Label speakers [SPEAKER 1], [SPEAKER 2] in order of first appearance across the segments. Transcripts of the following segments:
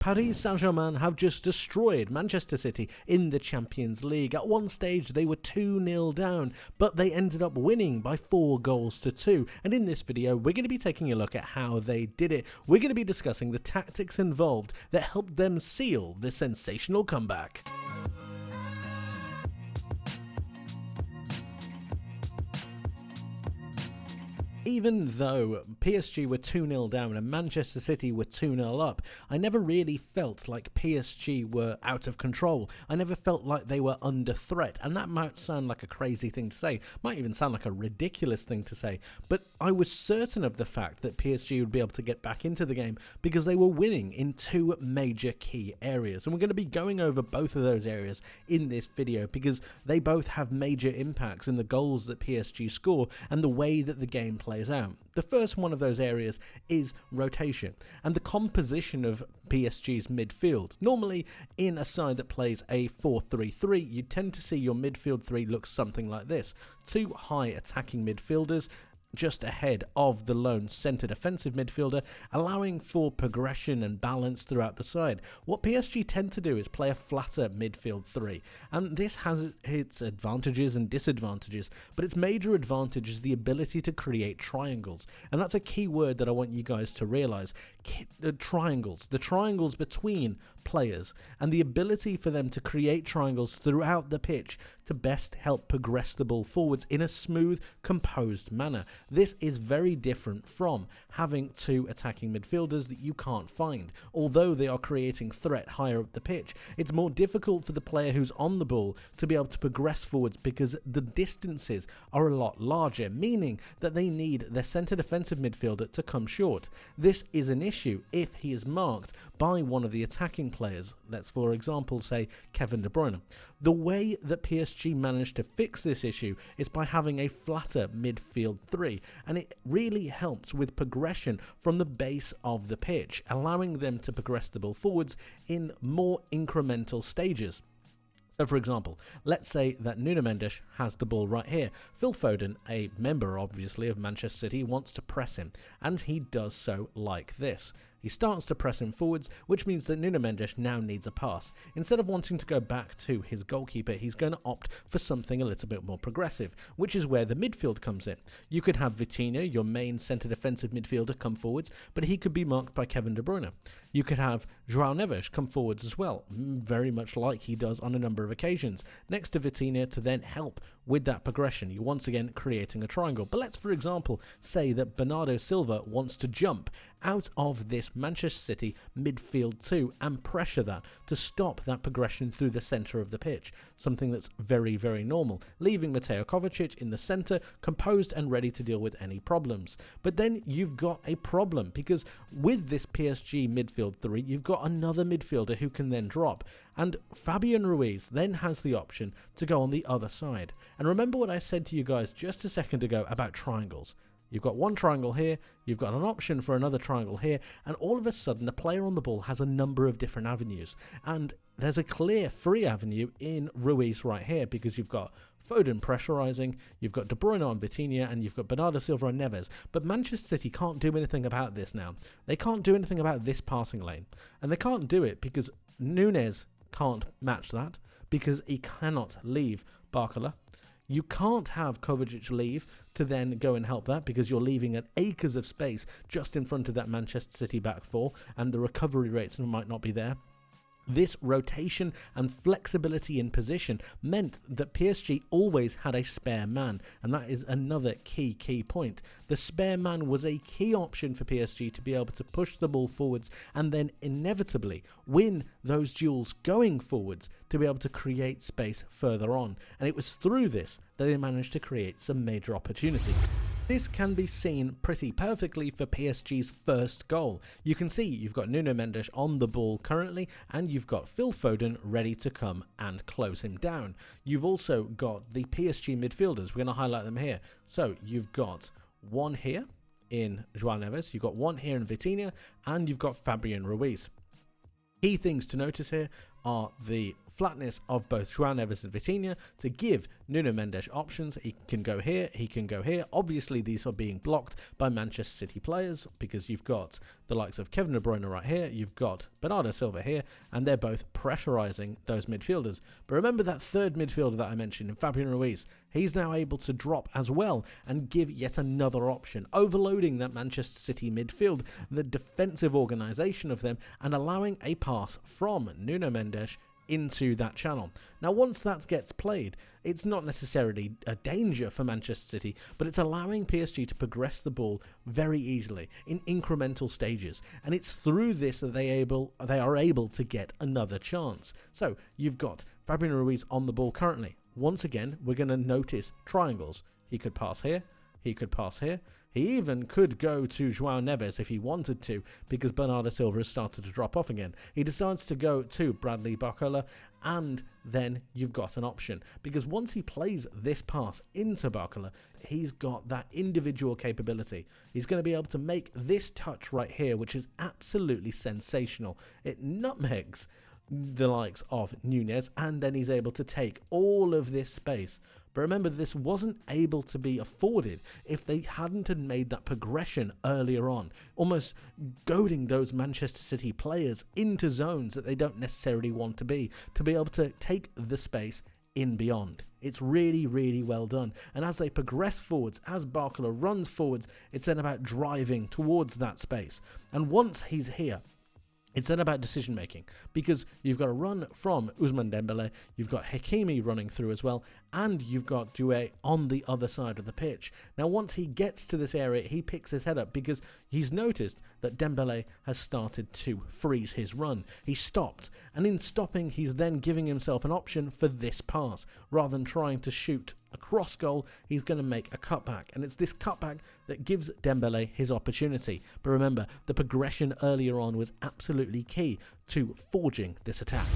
[SPEAKER 1] Paris Saint-Germain have just destroyed Manchester City in the Champions League. At one stage they were 2-0 down, but they ended up winning by 4-2. And in this video we're going to be taking a look at how they did it. We're going to be discussing the tactics involved that helped them seal the sensational comeback. Even though PSG were 2-0 down and Manchester City were 2-0 up, I never really felt like PSG were out of control. I never felt like they were under threat, and that might sound like a crazy thing to say, might even sound like a ridiculous thing to say, but I was certain of the fact that PSG would be able to get back into the game because they were winning in two major key areas, and we're going to be going over both of those areas in this video because they both have major impacts in the goals that PSG score and the way that the game plays out. The first one of those areas is rotation and the composition of PSG's midfield. Normally in a side that plays a 4-3-3, you tend to see your midfield three look something like this. Two high attacking midfielders just ahead of the lone centre defensive midfielder, allowing for progression and balance throughout the side. What PSG tend to do is play a flatter midfield three, and this has its advantages and disadvantages, but its major advantage is the ability to create triangles, and that's a key word that I want you guys to realise. The triangles between players, and the ability for them to create triangles throughout the pitch to best help progress the ball forwards in a smooth, composed manner. This is very different from having two attacking midfielders that you can't find. Although they are creating threat higher up the pitch, it's more difficult for the player who's on the ball to be able to progress forwards because the distances are a lot larger, meaning that they need their centre defensive midfielder to come short. This is an issue if he is marked by one of the attacking players. Let's for example say Kevin De Bruyne. The way that PSG managed to fix this issue is by having a flatter midfield three, and it really helps with progression from the base of the pitch, allowing them to progress the ball forwards in more incremental stages. So for example, let's say that Nuno Mendes has the ball right here. Phil Foden, a member obviously of Manchester City, wants to press him, and he does so like this. He starts to press him forwards, which means that Nuno Mendes now needs a pass. Instead of wanting to go back to his goalkeeper, he's going to opt for something a little bit more progressive, which is where the midfield comes in. You could have Vitinha, your main centre defensive midfielder, come forwards, but he could be marked by Kevin De Bruyne. You could have João Neves come forwards as well, very much like he does on a number of occasions, next to Vitinha to then help with that progression. You're once again creating a triangle. But let's, for example, say that Bernardo Silva wants to jump out of this Manchester City midfield 2 and pressure that to stop that progression through the centre of the pitch, something that's very, very normal, leaving Mateo Kovacic in the centre, composed and ready to deal with any problems. But then you've got a problem, because with this PSG midfield 3, you've got another midfielder who can then drop, and Fabian Ruiz then has the option to go on the other side. And remember what I said to you guys just a second ago about triangles. You've got one triangle here, you've got an option for another triangle here, and all of a sudden the player on the ball has a number of different avenues. And there's a clear free avenue in Ruiz right here, because you've got Foden pressurising, you've got De Bruyne on Vitinha, and you've got Bernardo Silva on Neves. But Manchester City can't do anything about this now. They can't do anything about this passing lane. And they can't do it because Nunez can't match that, because he cannot leave Barcola. You can't have Kovacic leave to then go and help that, because you're leaving an acres of space just in front of that Manchester City back four, and the recovery rates might not be there. This rotation and flexibility in position meant that PSG always had a spare man, and that is another key point. The spare man was a key option for PSG to be able to push the ball forwards and then inevitably win those duels going forwards to be able to create space further on, and it was through this that they managed to create some major opportunity. This can be seen pretty perfectly for PSG's first goal. You can see you've got Nuno Mendes on the ball currently, and you've got Phil Foden ready to come and close him down. You've also got the PSG midfielders. We're going to highlight them here. So you've got one here in João Neves, you've got one here in Vitinha, and you've got Fabian Ruiz. Key things to notice here are the flatness of both João Neves and Vitinha to give Nuno Mendes options. He can go here, he can go here. Obviously, these are being blocked by Manchester City players because you've got the likes of Kevin De Bruyne right here, you've got Bernardo Silva here, and they're both pressurising those midfielders. But remember that third midfielder that I mentioned, Fabian Ruiz, he's now able to drop as well and give yet another option, overloading that Manchester City midfield, the defensive organisation of them, and allowing a pass from Nuno Mendes into that channel. Now, once that gets played, it's not necessarily a danger for Manchester City, but it's allowing PSG to progress the ball very easily in incremental stages, and it's through this that they are able to get another chance. So you've got Fabian Ruiz on the ball currently. Once again, we're going to notice triangles. He could pass here, he could pass here. He even could go to João Neves if he wanted to, because Bernardo Silva has started to drop off again. He decides to go to Bradley Barcola, and then you've got an option. Because once he plays this pass into Barcola, he's got that individual capability. He's going to be able to make this touch right here, which is absolutely sensational. It nutmegs the likes of Nunez, and then he's able to take all of this space. But remember, this wasn't able to be afforded if they hadn't had made that progression earlier on, almost goading those Manchester City players into zones that they don't necessarily want to be able to take the space in beyond. It's really, really well done. And as they progress forwards, as Barcola runs forwards, it's then about driving towards that space. And once he's here, it's then about decision making, because you've got a run from Ousmane Dembele, you've got Hakimi running through as well, and you've got duel on the other side of the pitch. Now, once he gets to this area, he picks his head up because he's noticed that Dembele has started to freeze his run. He stopped, and in stopping, he's then giving himself an option for this pass. Rather than trying to shoot a cross goal, he's going to make a cutback, and it's this cutback that gives Dembele his opportunity. But remember, the progression earlier on was absolutely key to forging this attack.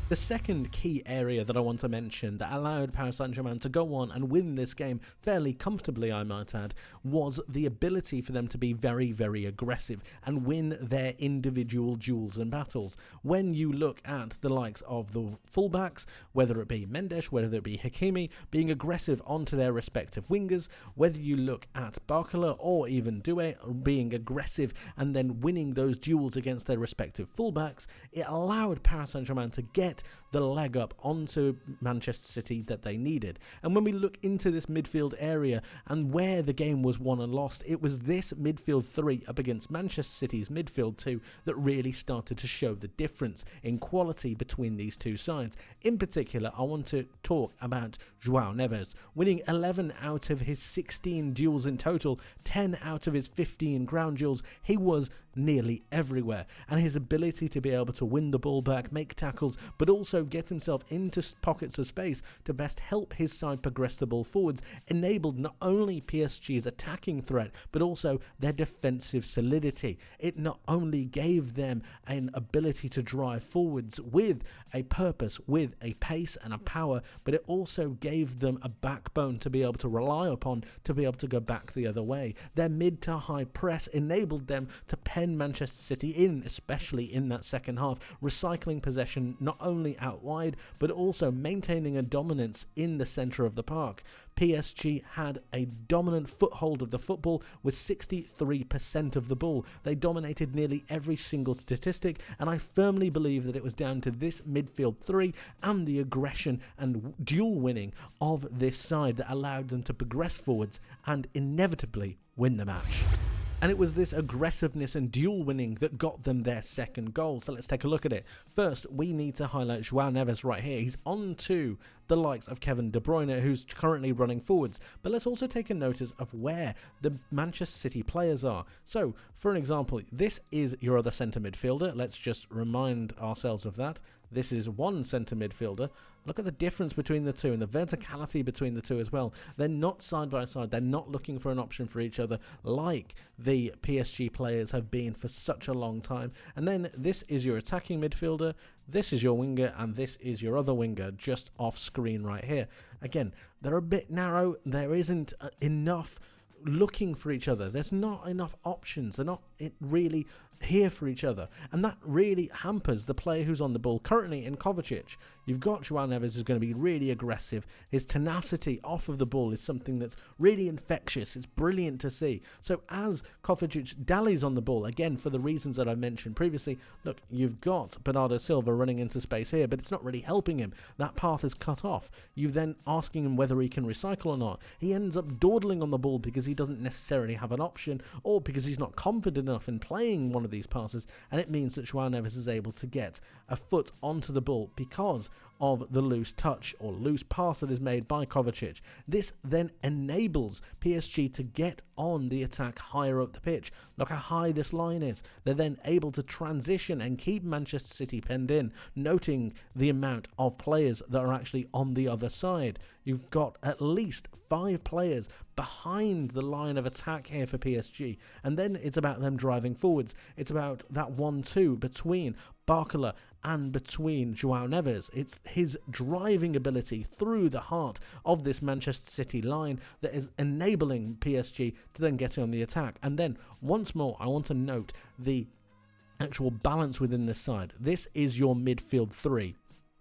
[SPEAKER 1] The second key area that I want to mention that allowed Paris Saint-Germain to go on and win this game fairly comfortably, I might add, was the ability for them to be very, very aggressive and win their individual duels and battles. When you look at the likes of the fullbacks, whether it be Mendes, whether it be Hakimi, being aggressive onto their respective wingers, whether you look at Barcola or even duel being aggressive and then winning those duels against their respective fullbacks, it allowed Paris Saint-Germain to get the leg up onto Manchester City that they needed. And when we look into this midfield area and where the game was won and lost, it was this midfield 3 up against Manchester City's midfield 2 that really started to show the difference in quality between these two sides. In particular, I want to talk about João Neves, winning 11 out of his 16 duels in total, 10 out of his 15 ground duels. He was nearly everywhere, and his ability to be able to win the ball back, make tackles, but also get himself into pockets of space to best help his side progress the ball forwards, enabled not only PSG's attacking threat, but also their defensive solidity. It not only gave them an ability to drive forwards with a purpose, with a pace and a power, but it also gave them a backbone to be able to rely upon, to be able to go back the other way. Their mid to high press enabled them to pen Manchester City in, especially in that second half, recycling possession not only out wide, but also maintaining a dominance in the centre of the park. PSG had a dominant foothold of the football with 63% of the ball. They dominated nearly every single statistic, and I firmly believe that it was down to this midfield 3 and the aggression and duel winning of this side that allowed them to progress forwards and inevitably win the match. And it was this aggressiveness and duel winning that got them their second goal. So let's take a look at it. First, we need to highlight João Neves right here. He's on to the likes of Kevin De Bruyne, who's currently running forwards. But let's also take a notice of where the Manchester City players are. So, for an example, this is your other centre midfielder. Let's just remind ourselves of that. This is one centre midfielder. Look at the difference between the two and the verticality between the two as well. They're not side by side. They're not looking for an option for each other like the PSG players have been for such a long time. And then this is your attacking midfielder. This is your winger, and this is your other winger just off screen right here. Again, they're a bit narrow. There isn't enough looking for each other. There's not enough options. They're not really here for each other, and that really hampers the player who's on the ball currently in Kovacic. You've got João Neves, who's going to be really aggressive. His tenacity off of the ball is something that's really infectious. It's brilliant to see. So as Kovacic dallies on the ball, again for the reasons that I mentioned previously, look, you've got Bernardo Silva running into space here, but it's not really helping him. That path is cut off. You then asking him whether he can recycle or not. He ends up dawdling on the ball because he doesn't necessarily have an option, or because he's not confident enough in playing one of these passes, and it means that João Neves is able to get a foot onto the ball because of the loose touch or loose pass that is made by Kovacic. This then enables PSG to get on the attack higher up the pitch. Look how high this line is. They're then able to transition and keep Manchester City penned in, noting the amount of players that are actually on the other side. You've got at least 5 players behind the line of attack here for PSG, and then it's about them driving forwards. It's about that 1-2 between Barcola and between João Neves. It's his driving ability through the heart of this Manchester City line that is enabling PSG to then get on the attack. And then once more, I want to note the actual balance within this side. This is your midfield 3.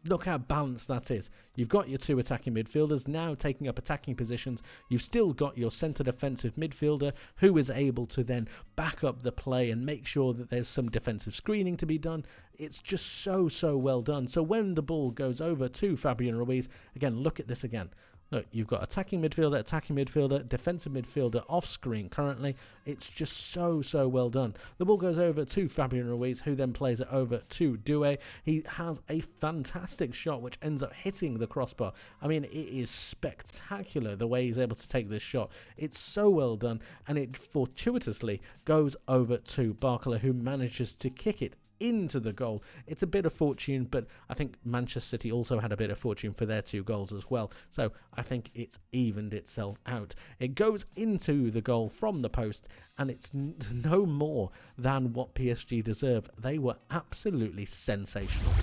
[SPEAKER 1] Look how balanced that is. You've got your 2 attacking midfielders now taking up attacking positions. You've still got your centre defensive midfielder who is able to then back up the play and make sure that there's some defensive screening to be done. It's just so well done. So when the ball goes over to Fabian Ruiz, again, look at this again. Look, you've got attacking midfielder, defensive midfielder off screen currently. It's just so well done. The ball goes over to Fabian Ruiz, who then plays it over to Duel. He has a fantastic shot which ends up hitting the crossbar. I mean, it is spectacular the way he's able to take this shot. It's so well done, and it fortuitously goes over to Barcola, who manages to kick it into the goal. It's a bit of fortune, but I think Manchester City also had a bit of fortune for their 2 goals as well, so I think it's evened itself out. It goes into the goal from the post, and it's no more than what PSG deserve. They were absolutely sensational.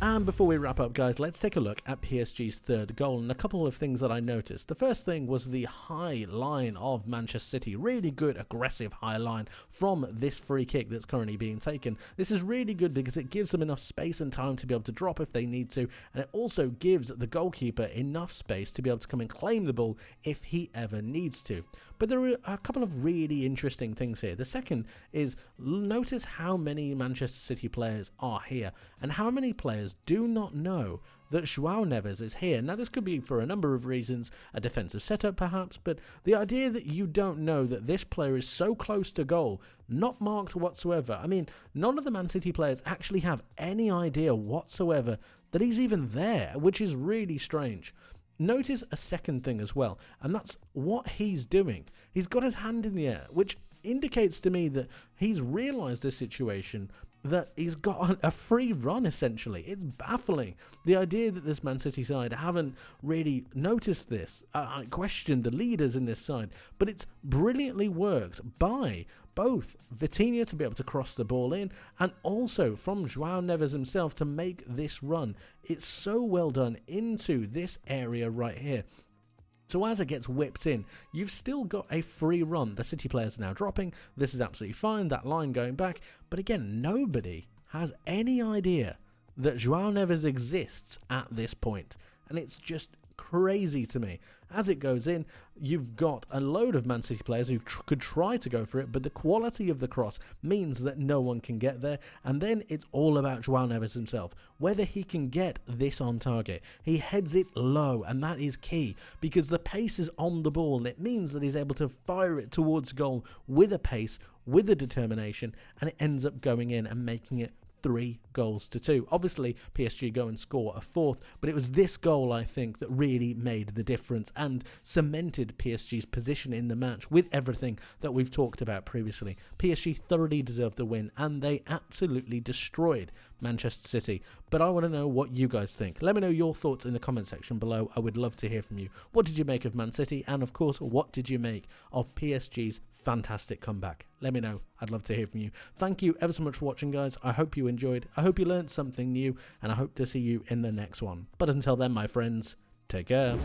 [SPEAKER 1] And before we wrap up, guys, let's take a look at PSG's 3rd goal and a couple of things that I noticed. The first thing was the high line of Manchester City. Really good, aggressive high line from this free kick that's currently being taken. This is really good because it gives them enough space and time to be able to drop if they need to, and it also gives the goalkeeper enough space to be able to come and claim the ball if he ever needs to. But there are a couple of really interesting things here. The second is, notice how many Manchester City players are here and how many players do not know that João Neves is here. Now, this could be for a number of reasons, a defensive setup perhaps, but the idea that you don't know that this player is so close to goal, not marked whatsoever. I mean, none of the Man City players actually have any idea whatsoever that he's even there, which is really strange. Notice a second thing as well, and that's what he's doing. He's got his hand in the air, which indicates to me that he's realised this situation, that he's got a free run essentially. It's baffling. The idea that this Man City side haven't really noticed this. I question the leaders in this side, but it's brilliantly worked by both Vitinha to be able to cross the ball in and also from João Neves himself to make this run. It's so well done into this area right here. So as it gets whipped in, you've still got a free run. The City players are now dropping. This is absolutely fine, that line going back. But again, nobody has any idea that João Neves exists at this point. And it's just crazy to me. As it goes in, you've got a load of Man City players who could try to go for it, but the quality of the cross means that no one can get there. And then it's all about João Neves himself, whether he can get this on target. He heads it low, and that is key because the pace is on the ball, and it means that he's able to fire it towards goal with a pace, with a determination, and it ends up going in and making it 3-2. Obviously, PSG go and score a 4th, but it was this goal, I think, that really made the difference and cemented PSG's position in the match with everything that we've talked about previously. PSG thoroughly deserved the win, and they absolutely destroyed Manchester City. But I want to know what you guys think. Let me know your thoughts in the comment section below. I would love to hear from you. What did you make of Man City? And of course, what did you make of PSG's fantastic comeback? Let me know. I'd love to hear from you. Thank you ever so much for watching, guys. I hope you enjoyed. I hope you learned something new, and I hope to see you in the next one. But until then, my friends, take care.